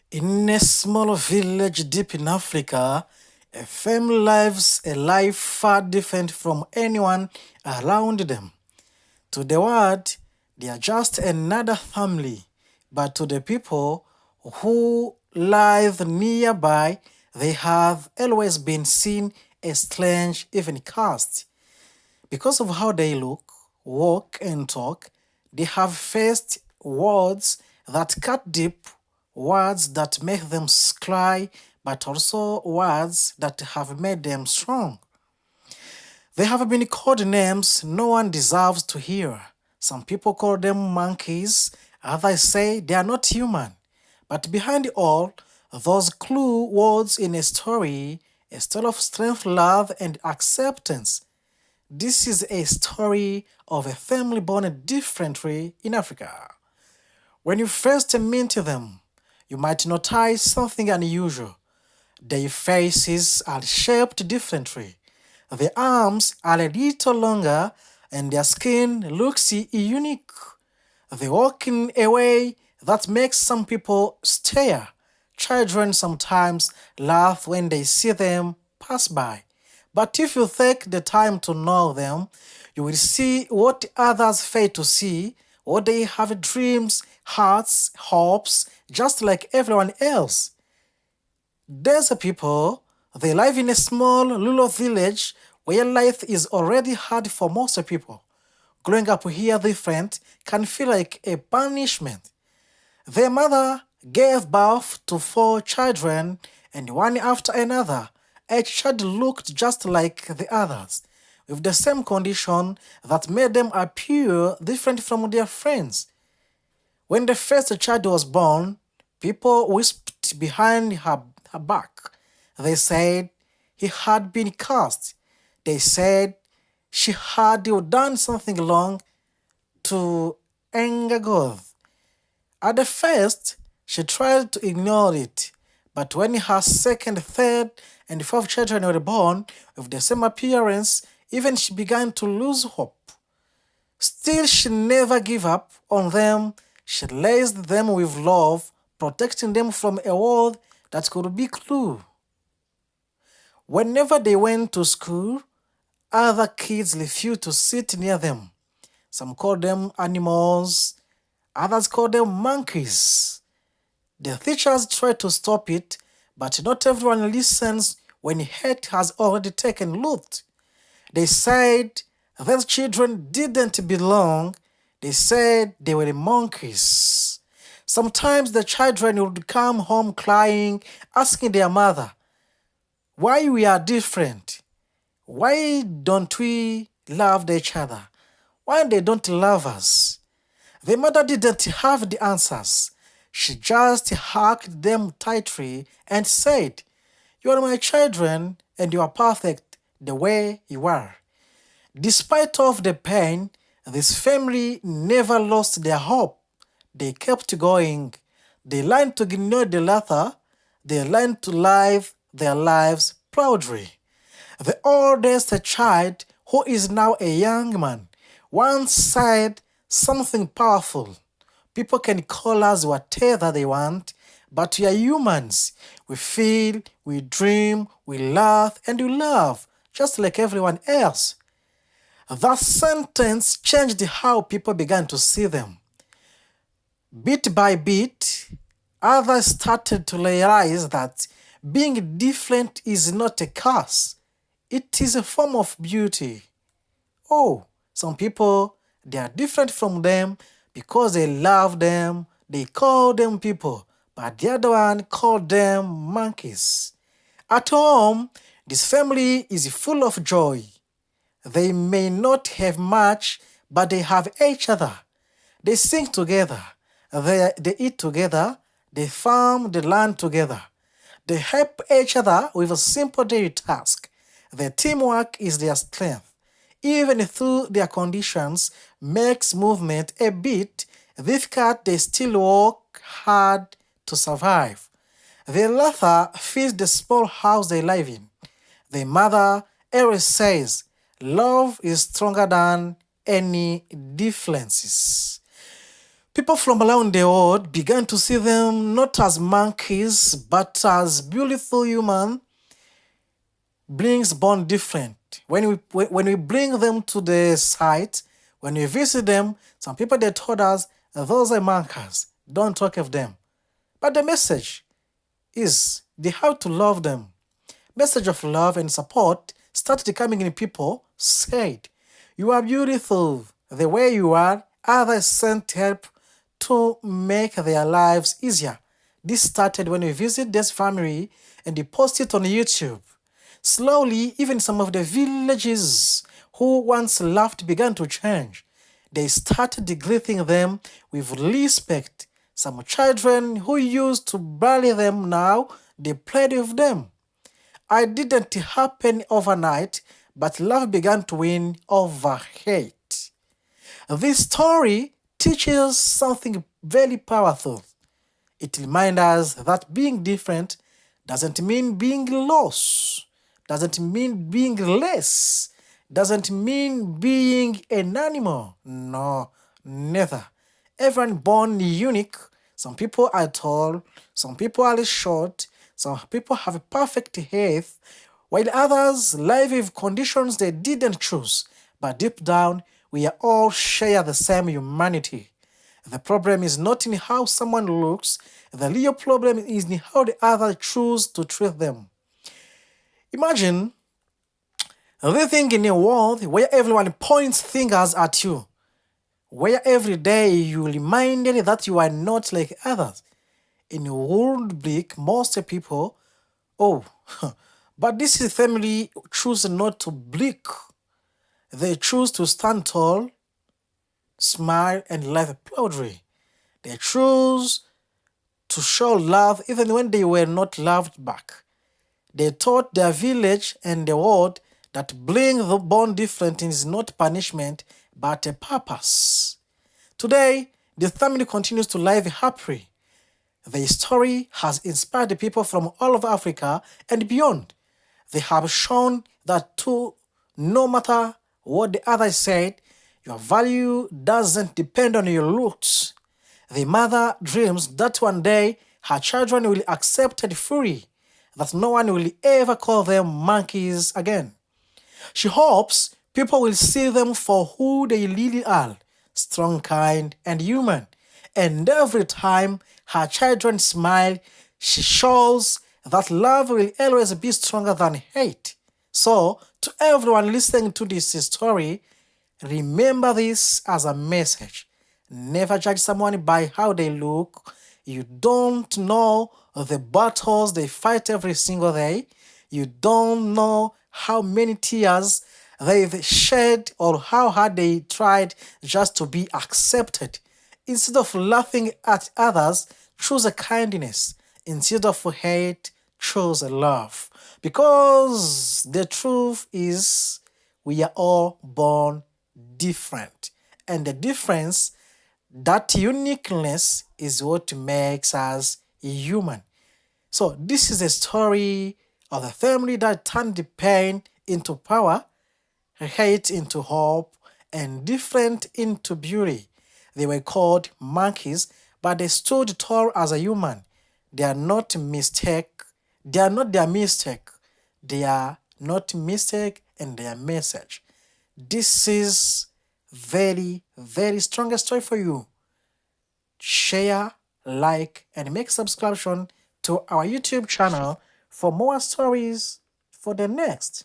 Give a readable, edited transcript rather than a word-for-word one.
In a small village deep in Africa, a family lives a life far different from anyone around them. To the world, they are just another family, but to the people who live nearby, they have always been seen as strange, even cursed. Because of how they look, walk, and talk, they have faced words that cut deep, words that make them cry, but also words that have made them strong. They have been called names no one deserves to hear. Some people call them monkeys, others say they are not human. But behind all those clue words in a story of strength, love, and acceptance. This is a story of a family born differently in Africa. When you first meet them, you might notice something unusual. Their faces are shaped differently. Their arms are a little longer and their skin looks unique. They walk in a way that makes some people stare. Children sometimes laugh when they see them pass by. But if you take the time to know them, you will see what others fail to see, what they have dreams, hearts, hopes, just like everyone else. These people, they live in a small rural village where life is already hard for most people. Growing up here different can feel like a punishment. Their mother gave birth to 4 children, and one after another, each child looked just like the others, with the same condition that made them appear different from their friends. When the first child was born, people whispered behind her back. They said he had been cursed. They said she had done something wrong to anger God. At the first, she tried to ignore it, but when her second, third, and fourth children were born with the same appearance, even she began to lose hope. Still, she never gave up on them. She raised them with love, protecting them from a world that could be cruel. Whenever they went to school, other kids refused to sit near them. Some called them animals, others called them monkeys. The teachers tried to stop it, but not everyone listens when hate has already taken root. They said those children didn't belong. They said they were monkeys. Sometimes the children would come home crying, asking their mother, why we are different? Why don't we love each other? Why they don't love us? The mother didn't have the answers. She just hugged them tightly and said, you are my children and you are perfect the way you are. Despite of the pain, this family never lost their hope. They kept going. They learned to ignore the latter. They learned to live their lives proudly. The oldest child, who is now a young man, once said something powerful. People can call us whatever they want, but we are humans. We feel, we dream, we laugh, and we love, just like everyone else. That sentence changed how people began to see them. Bit by bit, others started to realize that being different is not a curse, it is a form of beauty. Oh, some people, they are different from them because they love them, they call them people, but the other one called them monkeys. At home, this family is full of joy. They may not have much, but they have each other. They sing together. They eat together. They farm the land together. They help each other with a simple daily task. Their teamwork is their strength. Even though their conditions makes movement a bit difficult, they still work hard to survive. The latter feeds the small house they live in. The mother always says, love is stronger than any differences. People from around the world began to see them not as monkeys, but as beautiful human beings born different. When we bring them to the site, when we visit them, some people they told us those are monkeys. Don't talk of them. But the message is they have to love them. Message of love and support started coming in. People said, "You are beautiful the way you are." Others sent help to make their lives easier. This started when we visit this family and they post it on YouTube. Slowly, even some of the villages who once laughed began to change. They started greeting them with respect. Some children who used to bully them now, they played with them. It didn't happen overnight, but love began to win over hate. This story teaches something very powerful. It reminds us that being different doesn't mean being lost, doesn't mean being less, doesn't mean being an animal. No, never. Everyone born unique. Some people are tall, some people are short, some people have a perfect health, while others live with conditions they didn't choose. But deep down, we are all share the same humanity. The problem is not in how someone looks, the real problem is in how the other choose to treat them. Imagine living in a world where everyone points fingers at you, where every day you are reminded that you are not like others. In a world bleak, most people, but this is family choose not to blink. They choose to stand tall, smile, and laugh proudly. They choose to show love even when they were not loved back. They taught their village and the world that being born different is not punishment but a purpose. Today, the family continues to live happily. Their story has inspired people from all over Africa and beyond. They have shown that no matter what the other said, your value doesn't depend on your looks. The mother dreams that one day her children will accept it fully, that no one will ever call them monkeys again. She hopes people will see them for who they really are, strong, kind, and human. And every time her children smile, she shows that love will always be stronger than hate. So, to everyone listening to this story, remember this as a message. Never judge someone by how they look. You don't know the battles they fight every single day. You don't know how many tears they've shed or how hard they tried just to be accepted. Instead of laughing at others, choose a kindness. Instead of hate, choose a love. Because the truth is, we are all born different. And the difference, that uniqueness, is what makes us human. So this is a story of a family that turned the pain into power, hate into hope, and different into beauty. They were called monkeys, but they stood tall as a human. They are not mistake. They are not their mistake. They are not mistake and their message. This is very, very strong story for you. Share, like, and make subscription to our YouTube channel for more stories for the next.